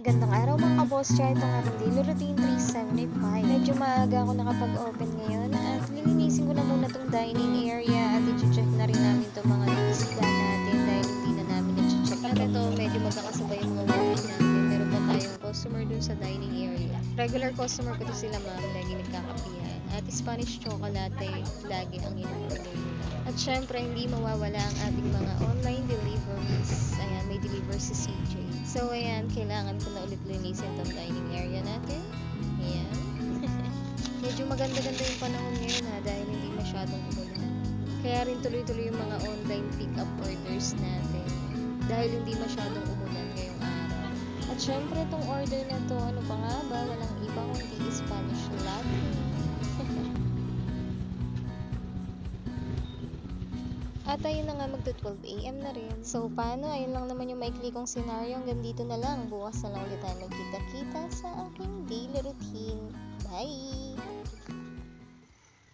Magandang araw mga kaboss, ito nga aking daily routine 375. Medyo maaga ako nakapag-open ngayon at lilinisin ko na muna tong dining area at i-check na rin namin itong mga isda natin dahil hindi na namin i-check. At ito, medyo magkakasabay yung mga walk-in natin. Meron pa tayong customer dun sa dining area. Regular customer ko to sila ma'am, lagi nagkakapihan. At Spanish chocolate, lagi ang in-order nila. At syempre, hindi mawawala ang ating mga online deliveries. Ayan, may deliver si CJ. So, ayan, kailangan ko na ulit linisin tong dining area natin. Ayan. Medyo maganda-ganda yung panahon ngayon dahil hindi masyadong umulan. Kaya rin tuloy-tuloy yung mga online pick-up orders natin dahil hindi masyadong umulan ngayong araw. At syempre, itong order na to, ano pa nga ba? Walang iba kundi Spanish latte. At ayun na nga, magto 12 AM na rin. So, paano? Ayun lang naman yung maikli kong senaryo. Hanggang dito na lang. Bukas na lang ulit tayo magkita-kita sa aking daily routine. Bye!